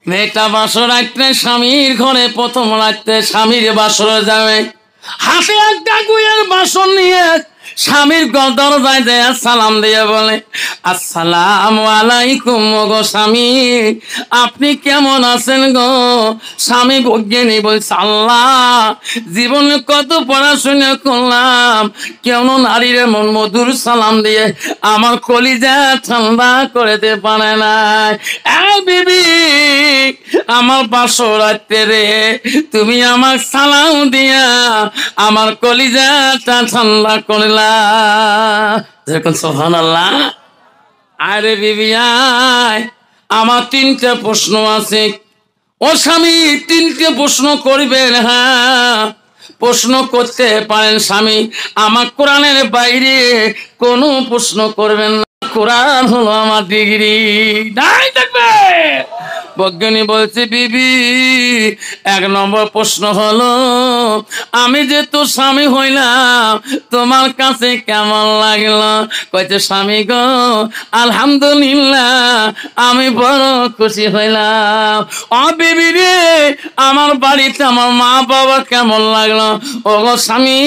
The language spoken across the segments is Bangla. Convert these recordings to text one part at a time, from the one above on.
মেয়েটা বাসর রাত্রে স্বামীর ঘরে প্রথম রাত্রে স্বামীর বাসরে যাবে, হাতে একটা গুয়ের বাসন নিয়ে স্বামীর দরজায় যায় সালাম দিয়ে বলে, আসসালামু আলাইকুম গো স্বামী, আপনি কেমন আছেন গো? স্বামী বজ্ঞানী বলছে, আল্লাহ জীবনে কত পড়াশোনা করলাম, কেন নারীর মন মধুর সালাম দিয়ে আমার কলিজা ঠান্ডা করে দিতে পারে না। বিবি আমার বাসর রাত্রে রে তুমি আমার সালাম দিয়া আমার কলিজাটা ঠান্ডা করলা। সুবহানাল্লাহ। আরে বিবি আয়, আমার 3টা প্রশ্ন আছে। ও স্বামী 3টে প্রশ্ন করবেন? হ্যাঁ প্রশ্ন করতে পারেন স্বামী, আমার কোরআনের বাইরে কোনো প্রশ্ন করবেন না, কোরআন হলো আমার ডিগ্রি। নাই থাকবে। বৈজ্ঞানী বলছে, বিবি 1 নম্বর প্রশ্ন হলো, আমি যে তোর স্বামী হইলাম তোমার কাছে কেমন লাগলো? কইছে, স্বামী গো আলহামদুলিল্লাহ আমি বড় খুশি হইলাম। ও বিবি রে আমার বাড়িতে আমার মা বাবা কেমন লাগলো? ও গো স্বামী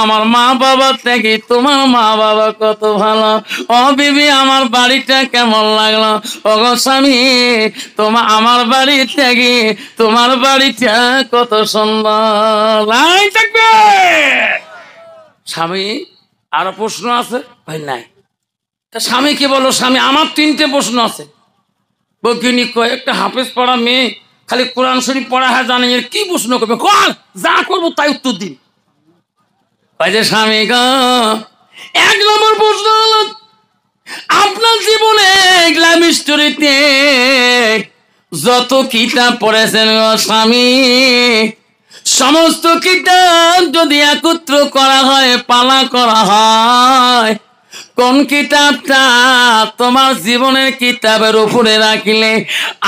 আমার মা বাবা থেকে তোমার মা বাবা কত ভালো। ও বিবি আমার বাড়িটা কেমন লাগলো? ও গো স্বামী তোমার আমার বাড়ি থেকে তোমার বাড়িটা কত সুন্দর। থাকবে। স্বামী আরো প্রশ্ন আছে? ভাই নাই। তা স্বামী কি বলো? স্বামী আমার 3টে প্রশ্ন আছে। বৈজ্ঞানিক কয়, একটা হাফেজ পড়া মেয়ে খালি কোরআন শরীফ পড়া হয় জানে, এর কি প্রশ্ন করবে? কর যা করবো তাই উত্তর দিন। স্বামী গো 1 নম্বর প্রশ্ন হলো, আপনার জীবনে লাইফ স্টোরিতে যত কিতাব পড়েছেন স্বামী, সমস্ত কিতাব যদি একত্র করা হয়, পালা করা হয়, কোন কিতাবটা তোমার জীবনের কিতাবের উপরে রাখিলে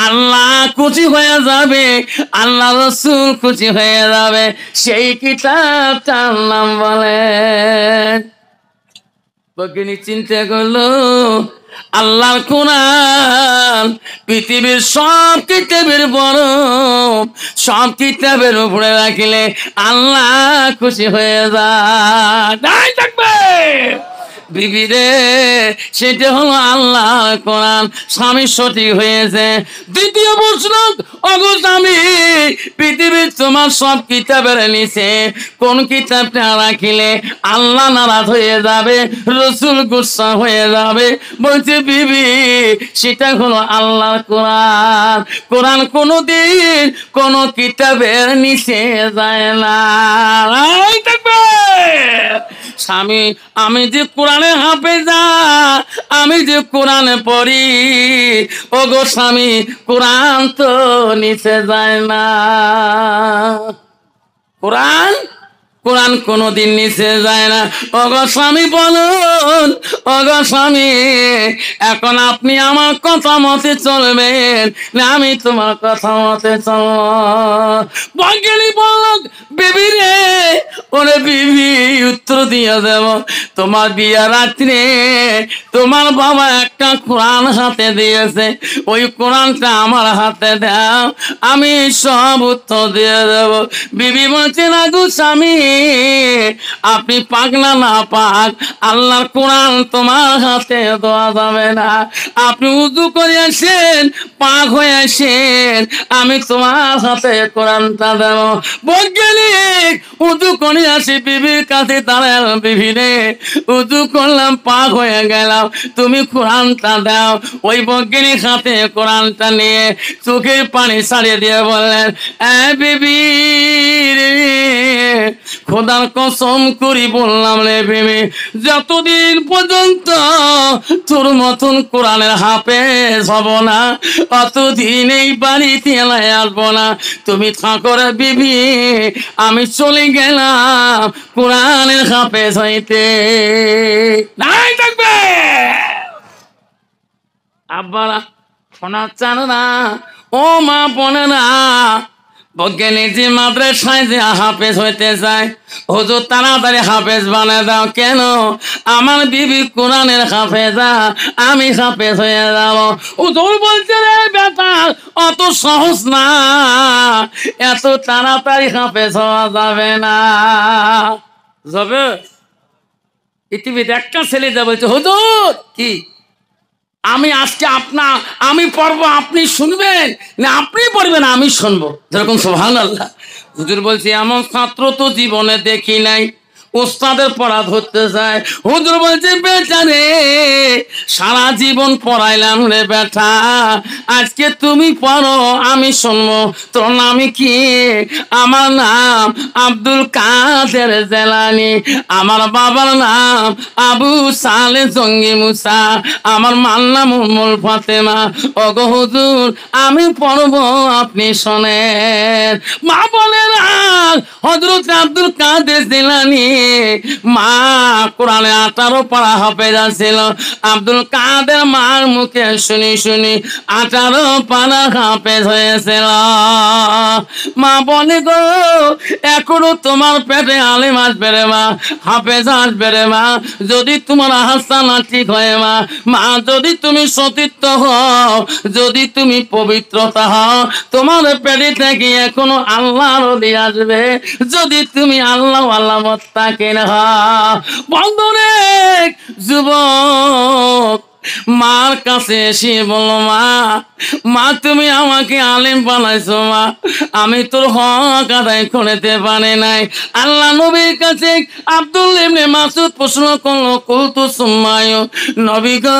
আল্লাহ খুশি হয়ে যাবে, আল্লাহ রাসূল খুশি হয়ে যাবে, সেই কিতাবটার নাম বলেন? বৈজ্ঞানিক চিন্তা করলো, আল্লাহর কোরআন পৃথিবীর সব কিতাবের বড়, সব কিতাবের উপরে রাখিলে আল্লাহ খুশি হয়ে যায়। থাকবে। বিবি রে সেটা হলো আল্লাহর কোরআন। স্বামী সঠিক হয়েছে। দ্বিতীয় প্রশ্ন, ওগো স্বামী পৃথিবীর তোমার সব কিতাবের নিচে কোন কিতাবটা রাখিলে আল্লাহ নারাজ হয়ে যাবে, রসুল গুসা হয়ে যাবে? বলছে, বিবি সেটা হলো আল্লাহর কোরআন। কোরআন কোনোদিন কোন কিতাবের নিচে যায় না। থাকবে। স্বামী আমি যে কোরআনে হাফেজা, আমি যে কোরআনে পড়ি, ও গো স্বামী কোরআন তো নিচে যায় না। কোরআন কোরআন কোনোদিন নিচে যায় না। ওগো স্বামী বলুন, ওগো স্বামী এখন আপনি আমার কথা মতে চলবেন না আমি তোমার কথা মতে চলব? বৈজ্ঞানিক বলল, বিবি রে ওরে বিবি উত্তর দিয়ে দেব, তোমার বিয়ে রাত্রে তোমার বাবা একটা কোরআন হাতে দিয়েছে, ওই কোরআনটা আমার হাতে দাও, আমি সব উত্তর দিয়ে দেব। বিবি বলছে, না গো স্বামী আপনি পাক না পাক, আল্লাহর কোরআন তোমার হাতে দেওয়া যাবে না। আপনি উযু করে আসেন, পাক হয়ে আসেন, আমি তোমার হাতে কোরআনটা দেব। বৈজ্ঞানিক উযু করে আসি বিবির কাছে দাঁড়াল, বিবি রে উযু করলাম, পাক হয়ে গেলাম, তুমি কোরআনটা দাও। ওই বৈজ্ঞানিক হাতে কোরআনটা নিয়ে চোখের পানি ছাড়িয়ে দিয়ে বললেন, বিবি খোদার কসম করি বললাম রে বিবি, যতদিন পর্যন্ত তোর মতন কোরআনের হাফেজ হব না অতদিন এই বাড়িতে আসবো না। তুমি থাকো রে বিবি, আমি চলে গেলাম কোরআনের হাফেজ হইতে। নাই থাকবে। আব্বারা শোনা চান না, ও মা বোনে না, বৈজ্ঞানিক যে মাদ্রাসায় যে হাফেজ হইতে চায়, হুজুর তাড়াতাড়ি হাফেজ বানায় দাও। কেন? আমার বিবি কোরআনের হাফেজা, আমি হাফেজ হয়ে যাব। হুজুর বলছে, রে বেটা ও সহজ না, এত তাড়াতাড়ি হাফেজ হওয়া যাবে না। যাবে পৃথিবীতে একটা ছেলে যা বলছে, হুজুর কি আমি আজকে আমি পড়বো আপনি শুনবেন না, আপনি পড়বেন আমি শুনবো, যেরকম সুবহানাল্লাহ। হুজুর বলছে এমন ছাত্র তো জীবনে দেখি নাই, ওস্তাদের পড়া ধরতে যায়। হুজুর বলছে বেচারে সারা জীবন পড়াইলাম রে বেটা, আজকে তুমি পড়ো আমি শুনবো। তোর নাম কি? আমার নাম আব্দুল কাদের জেলানি, আমার বাবার নাম আবু সালে জঙ্গি মুসা, আমার মার নাম উম্মুল ফাতেমা। ওগো হুজুর আমি পড়বো আপনি শোনেন। মা বলেন হযরত আব্দুল কাদের জেলানি মা কোরআনে 18 পারা হাফেজ ছিল। আব্দুল কাদের মার মুখে শুনি শুনি 18 পারা হাফেজ হয়েছিল। মা বলে গো এখনো তোমার পেটে আলেম আসবে রে মা, হাফেজ আসবে রে মা, যদি তোমার হাসানা ঠিক হয় মা, মা যদি তুমি সতীর্থ হও, যদি তুমি পবিত্রতা হও, তোমার পেটে থেকে এখনো আল্লাহর ওলি আসবে, যদি তুমি আল্লাহ আল্লাহ মত্তাকে না। বন্ধুরে যুবক মার কাছে এসে বলো মা তুমি আমাকে আলেম বানাইছো মা, আমি তোর হক আদায় করতে পারি নাই। আল্লাহ নবীর কাছে আব্দুল ইবনে মাসউদ প্রশ্ন করলো, কুলতু সুম্মায়ু, নবী গো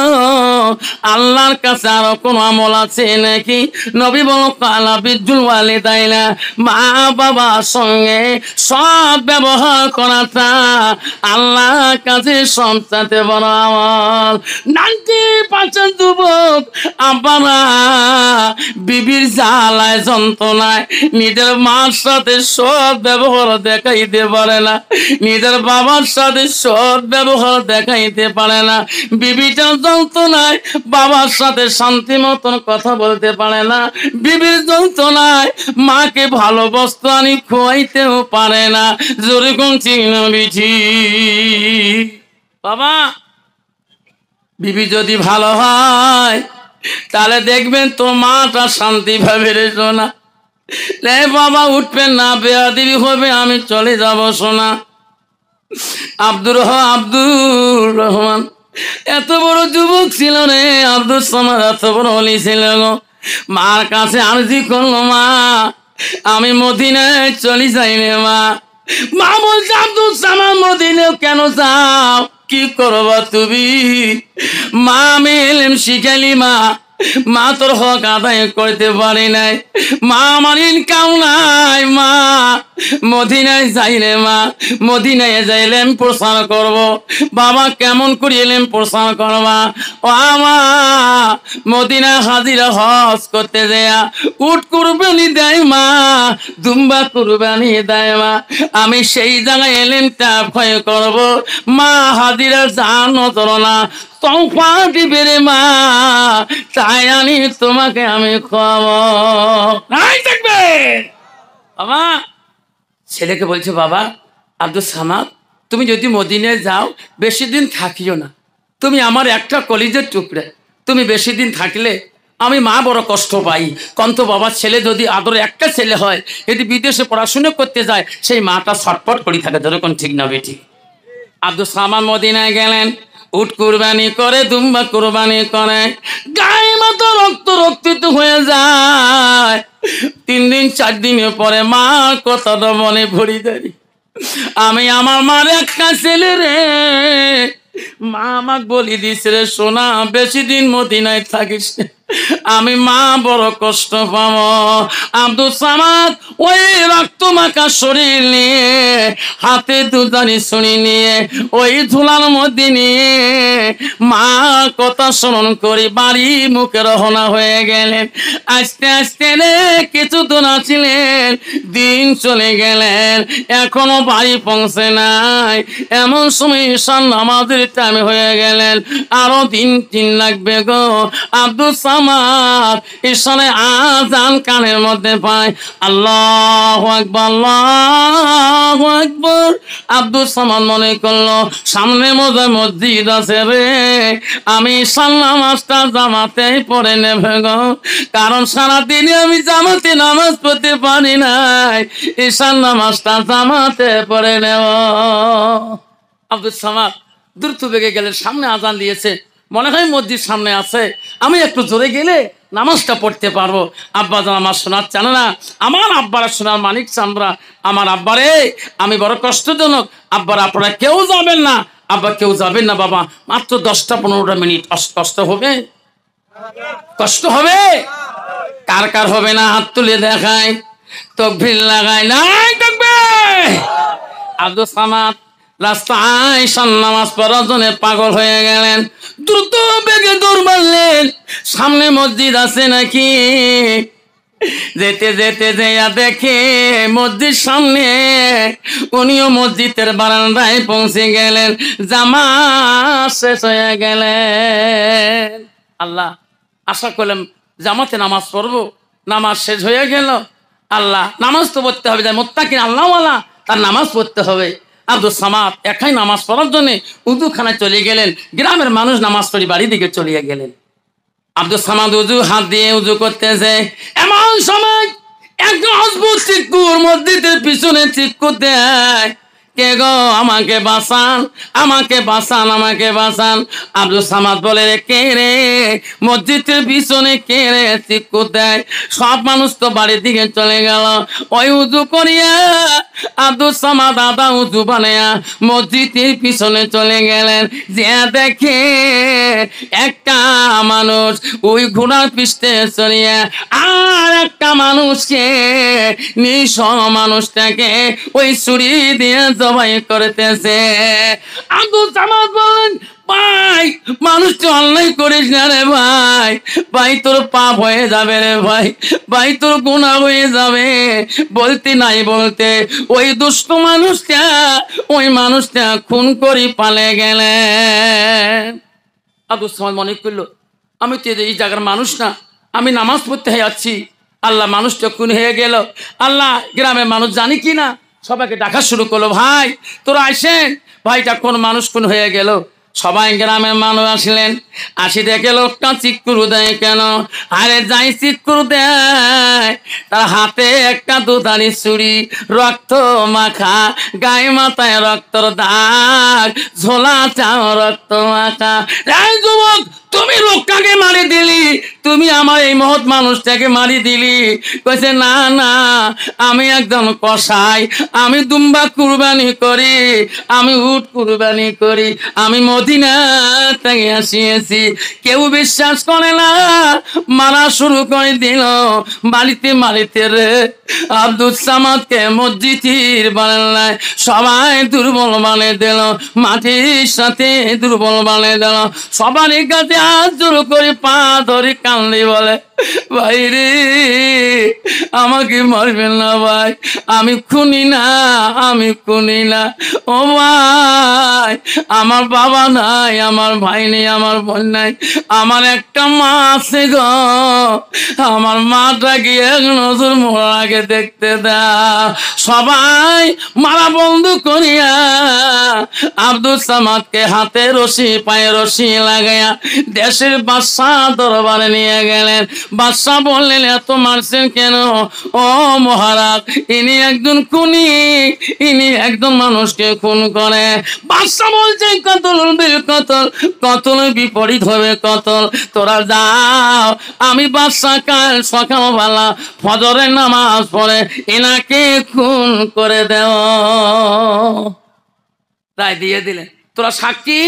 আল্লাহর কাছে আরো কোন আমল আছে নাকি? নবী বলো কালা বিজুল ওয়ালিদাইনা, মা বাবার সঙ্গে সব ব্যবহার করাটা আল্লাহর কাছে সবচাইতে বড় আমল। 90% যুবক আব্বারা বিবির জ্বালায় যন্ত্রণায় নিজের মার সাথে সৎ ব্যবহার দেখাইতে পারে না, নিজের বাবার সাথে সৎ ব্যবহার দেখাইতে পারে না, বিবিটার যন্ত্রণায় বাবার সাথে শান্তি মতন কথা বলতে পারে না, বিবির যন্ত্রণায় মাকে ভালো বস্তু আনি খোয়াইতেও পারে না। জোরে কোন চিহ্ন বিঠি বাবা, বিবি যদি ভালো হয় তাহলে দেখবেন তো মাটা শান্তি ভাবে রে সোনা। লে বাবা উঠবেন না, বেয়াদবি হবে, আমি চলে যাব সোনা। আব্দুর রহমান এত বড় যুবক ছিল রে, আব্দুল সামাদ এত বড় ওলি ছিল গো। মার কাছে আরজি করলো মা আমি মদিনায় চলে যাই রে মা। মা বলছে আব্দুল সামাদ মদিনায় কেন যাও, কি করবা তুমি? মা আমি এলেম শিখালি মা তোর হক আদায় করতে পারি নাই, মা আমার ইনকাম নাই, মা মদিনায় যাইলে মা মদিনায় যাইলেম প্রচার করব। বাবা কেমন করে এলেম প্রচার করবা? ও আমা মদিনা হাজিরা হজ করতে দেয়া উট কুরবানি দেয় মা, দুম্বা কুরবানি দেয় মা, আমি সেই জায়গায় এলেমটা ভয় করব। মা হাজিরা জানো তোর না তৌফা দিবে রে মা, তাই আনি তোমাকে আমি খাওয়াবো। দেখবে বাবা ছেলেকে বলছে বাবা আব্দুল সামাদ তুমি যদি মদিনায় যাও বেশি দিন থাকিও না, তুমি আমার একটা কলিজের টুকরা, তুমি বেশি দিন থাকলে আমি মা বড় কষ্ট পাই। কন্ত বাবা ছেলে যদি আদরে একটা ছেলে হয়, যদি বিদেশে পড়াশুনো করতে যায় সেই মাটা ছটপট করে থাকে, যেরকম ঠিক না বেঠিক। আব্দুল সামাদ মদিনায় গেলেন, উট কুরবানি করে, দুম্বা কুরবানি করে, গায়ে মতো রক্ত রক্তিত হয়ে যায়। 3 দিন 4 দিনের পরে মার কথাটা মনে ভরি দেয়, আমি আমার মার একটা ছেলে রে, মা আমাকে বলি দিছে রে সোনা বেশি দিন মদিনায় থাকিস, আমি মা বড় কষ্ট পাব। আব্দুল সামাদ ওই রক্ত মাখা শরীর নিয়ে, হাতে দুধারি ছুরি নিয়ে, ওই ধুলার মধ্যে নিয়ে মা কথা স্মরণ করে বাড়ি মুখে রওনা হয়ে গেলেন। আস্তে আস্তে রে কিছু দূর আসছিলেন, দিন চলে গেলেন, এখনো বাড়ি পৌঁছে নাই। এমন সময় ঈশান নামাজের টাইম হয়ে গেলেন, আরো দিন লাগবে গো। আব্দুল সামাদ সামাদ ঈশ্বরে আজান কানের মধ্যে পায়, আল্লাহু আকবার আল্লাহু আকবার। আব্দুল সামাদ মনে করলো সামনে মসজিদ আছে রে, আমি ঈশার নামাজটা জামাতেই পড়ে নেব গো, কারণ সারাদিনে আমি জামাতে নামাজ পড়তে পারি নাই, ঈশার নামাজটা জামাতে পড়ে নেব। আব্দুল সামাদ দ্রুত বেগে গেলেন, সামনে আজান দিয়েছে, মনে হয় মসজিদ সামনে আছে, আমি একটু জোরে গেলে নামাজটা পড়তে পারবো। আব্বা যেন আমার শোনার চান না, আমার আব্বারা শোনার মানিক চান্দরা, আমার আব্বারে আমি বড় কষ্টজনক, আব্বারা আপনারা কেউ যাবেন না, আব্বা কেউ যাবেন না বাবা, মাত্র 10-15 মিনিট। কষ্ট হবে, কষ্ট হবে, কার কার হবে না হাত তুলে দেখায়, তাকবীর লাগায়, নাই তাকবীর। আব্দুল সামাদ রাস্তায় ঈশার নামাজ পড়ার জন্য পাগল হয়ে গেলেন, দ্রুত বেগে দৌড় মারলেন, সামনে মসজিদ আছে নাকি। যেতে যেতে যেয়া দেখে মসজিদ সামনে, উনিও মসজিদের বারান্দায় পৌঁছে গেলেন, জামাত শেষ হয়ে গেলেন। আল্লাহ আশা করলাম জামাতে নামাজ পড়বো, নামাজ শেষ হয়ে গেল। আল্লাহ নামাজ তো পড়তে হবে, যাই মুত্তাকিন আল্লাহওয়ালা তার নামাজ পড়তে হবে। আব্দুল সামাদ একাই নামাজ পড়ার জন্য উজুখানায় চলে গেলেন, গ্রামের মানুষ নামাজ পড়ি বাড়ির দিকে চলিয়ে গেলেন। আব্দুল সামাদ উজু হাত দিয়ে উজু করতেছে, এমন সময় একটা অদ্ভুত চিৎকুর মসজিদের পিছনে চিৎকুর দেয়, কে গো আমাকে বাঁচান, আমাকে বাঁচান, আমাকে বাঁচান। আব্দুল সামাদ বলে রে কে রে, মসজিদের পিছনে কে রে চিৎকুর দেয়। সব মানুষ তো বাড়ির দিকে চলে গেল, ওই উজু করিয়া আব্দুল সামাদ আদা উজু বানায়া মসজিদের পিছনে চলে গেলেন, যে দেখে একটা মানুষ ওই ঘোড়ার পিষ্টে চলিয়া আর একটা মানুষকে, নিঃস মানুষটাকে ওই ছুরি দিয়ে জবাই করতেছে। আব্দুল সামাদ বলেন, ভাই মানুষটা অন্যায় করিস না রে ভাই, ভাই তোর পাপ হয়ে যাবে রে ভাই, ভাই তোর গুনাহ হয়ে যাবে। বলতে নাই বলতে ওই দুষ্ট মানুষটা, ওই মানুষটা খুন করে পালে গেলেন। আব্দুল সামাদ মনে করলো আমি তো এই জায়গার মানুষ না, আমি নামাজ পড়তে যাচ্ছি, আল্লাহ মানুষটা খুন হয়ে গেল। আল্লাহ গ্রামের মানুষ জানি কি না, সবাইকে ডাকা শুরু করলো, ভাই তোরা আসেন, ভাইটা কোন মানুষ খুন হয়ে গেল। সবাই গ্রামের মানুষ আসলেন, আসি দেখে লোকটা চিৎকুর দেয় কেন, আরে যাই চিৎকুর দেয়, তার হাতে একটা দুধারি ছুরি, রক্ত মাখা, গায়ে মাথায় রক্তর দাগ, ঝোলা চাও রক্ত মাখা। এই যুবক তুমি লোকটাকে মারি দিলি, তুমি আমার এই মহৎ মানুষটাকে মারি দিলি। কইছে না না, আমি একজন কসাই, আমি দুম্বা কুরবানি করি, আমি উট কুরবানি করি, আমি মদিনা থেকে আসিয়েছি। কেউ বিশ্বাস করে না, মারা শুরু করে দিল, মারিতে মারিতে রে আব্দুল সামাদকে মসজিদের বারান্দায় সবাই দুর্বল বানিয়ে দিল, মাটির সাথে দুর্বল বানিয়ে দিল। সবারই কাছে হাত জোর করে পা ধরে কান্দি বলে, ভাই রে আমাকে মারবেন না ভাই, আমি খুনি না, আমি খুনি না। ও ভাই আমার বাবা নাই, আমার ভাই নেই, আমার বোন নাই, আমার একটা মা আছে গো, আমার মাটাকে এক নজর মোড়ার আগে দেখতে দাও। সবাই মারা বন্ধ করিয়া আব্দুল সামাদকে হাতে রশি পায়ে রশি লাগাইয়া দেশের বাদশাহ দরবারে নিয়ে গেলেন। বাদশাহ বললেন এত মারছেন কেন? ও মহারাজ ইনি একজন খুনি, ইনি একজন মানুষকে খুন করে। বাদশাহ বলছে কতল বিল কতল, কতল বিপরীত হবে কতল। তোরা যাও, আমি বাদশাহ কাল সকালবেলা ফজরের নামাজ পড়ে এনাকে খুন করে দেও। রায় দিয়ে দিলেন, তোরা সাক্ষী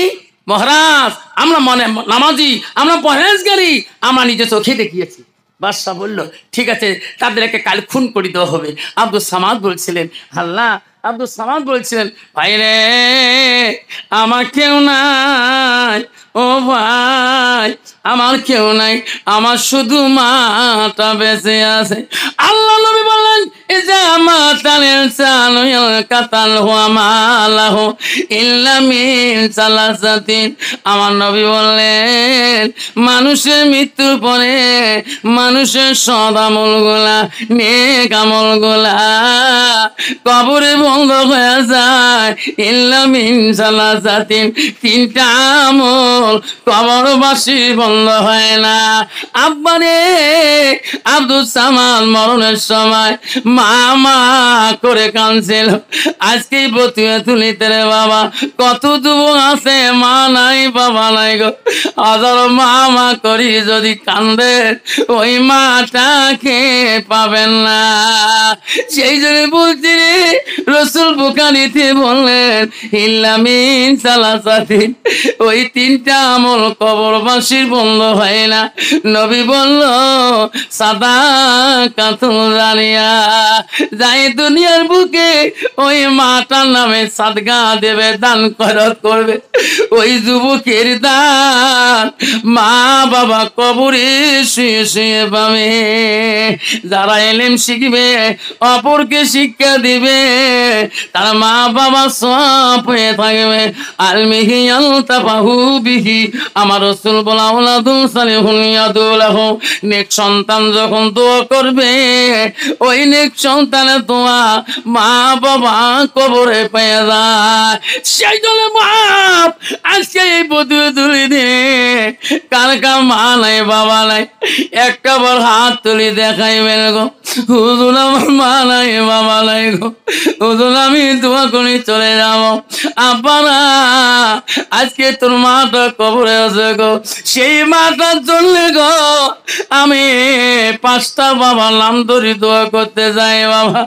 মহারাজ, আমরা মানে নামাজি, আমরা পরহেজগারি, আমরা নিজে চোখে দেখিয়েছি। বাদশাহ বলল ঠিক আছে, তাদেরকে কাল খুন করে দেওয়া হবে। আব্দুল সামাদ বলছিলেন আল্লাহ, আব্দুল সামাদ বলছিলেন ভাই রে আমার কেউ নাই, ও ভাই আমার কেউ নাই, আমার শুধু মাটা বেঁচে আছে। আল্লাহ নবী বললেন إذا مات الإنسان ينقطع عمله إلا من ثلاثة আমার নবী বললেন মানুষের মৃত্যুর পরে মানুষের সৎ আমলগুলা নেক আমলগুলা কবরে বন্ধ হয়ে যায় ইল্লা মিন সালাসাতিন তিনটা আমল কবরবাসী বন্ধ হয় না। আব্বারে আব্দুল সামাদ মরণের সময় মা করে কাঁদছিল। আজকে বতুয়া তুলিতে রে বাবা কত যুবক আছে মা নাই বাবা নাই গো, হাজার মা করি যদি কান্দে ওই মাটাকে পাবেন না। সেই জন্য বলছি রে রসুল বুখারীতে বললেন ইল্লা মিন সালাসাতিন ওই তিনটা আমল কবরবাসীর বন্ধ হয় না। নবী বলল সাদাকাতুল জারিয়া, যাই দুনিয়ার বুকে ওই মাটার নামে সাদকা দেবে দান খয়রাত করবে ওই যুবকের দান মা বাবা কবরে শুয়ে শুয়ে পাবে। যারা ইলম শিখবে অপরকে শিক্ষা দিবে তার মা বাবা সব হয়ে থাকবে। আলমিহি আলতাফাহু বিহি আমার রাসূল বলা ওয়ালাদুন সালিহুন ইয়াদুলাহু নেক সন্তান যখন দোয়া করবে ওই নেক সন্তানের দোয়া মা বাবা কবরে পেয়ে যায়। সেই জন্য বাপ আজকে এই বধুয়ে তুলি দিয়ে কার কার মা নাই বাবা নাই একটা বার হাত তুলি দেখাইবেন গো হুজুর আমার মা নাই বাবা নাই গো হুজুর আমি দোয়া করে চলে যাব। আব্বারা আজকে তোর মাটা কবরে আছে গো, সেই মাটার জন্য গো আমি 5টা বাবার নাম ধরে দোয়া করতে যাই বাবা।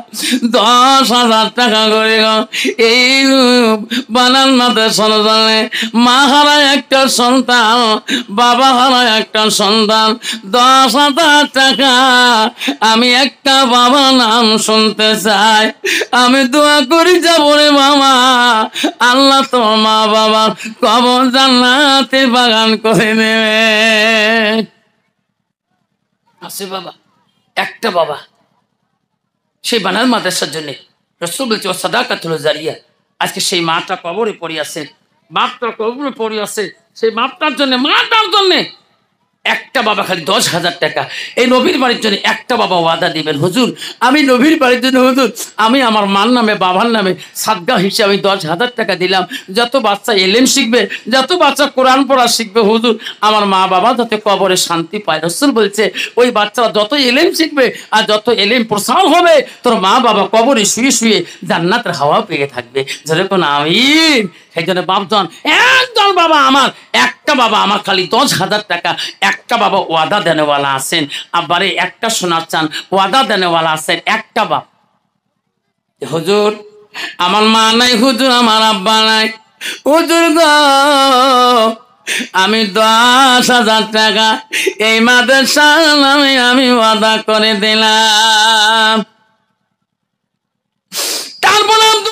10,000 টাকা করে গো এই বানান মাদের সন্তানে মা হারা একটা সন্তান বাবা হারা একটা সন্তান 10,000 টাকা আমি একটা বাবা নাম শুনতে চাই। আমি দোয়া করি যাবো রে বাবা আল্লাহ তো মা বাবার কবর জান্নাতে বাগান করে নেবে। আছে বাবা একটা বাবা সেই বানার মাদ্রাসার জন্য রাসূল বলছে সাদাকাতুল জারিয়া। আজকে সেই মাটা কবরে পড়ে আছে, বাপটা কবরে পড়ে আছে, সেই বাপটার জন্য মাটার জন্য একটা বাবা খালি 10,000 টাকা এই নবীর বাড়ির জন্য একটা বাবা ওয়াদা দিবেন হুজুর আমি নবীর বাড়ির জন্য হুজুর আমি আমার মার নামে বাবার নামে সাদকা হিসেবে 10,000 টাকা দিলাম। যত বাচ্চা এলেম শিখবে যত বাচ্চা কোরআন পড়া শিখবে হুজুর আমার মা বাবা যাতে কবরে শান্তি পায়। রাসূল বলছে ওই বাচ্চারা যত এলেম শিখবে আর যত এলেম প্রসার হবে তোর মা বাবা কবরে শুয়ে শুয়ে জান্নাতের হাওয়া পেয়ে থাকবে। যেরকম আমিন। সেই জন্য বাপজন একজন বাবা আমার একটা বাবা আমার খালি 10,000 টাকা একটা বাবা ওয়াদা দেনেওয়ালা আছেন। আবারে একটা শোনা চান ওয়াদা দেনেওয়ালা আছেন একটা বাপ হুজুর আমার মা নাই হুজুর আমার আব্বা নাই হুজুর গো আমি 10,000 টাকা এই মাদ্রাসার নামে আমি ওয়াদা করে দিলাম।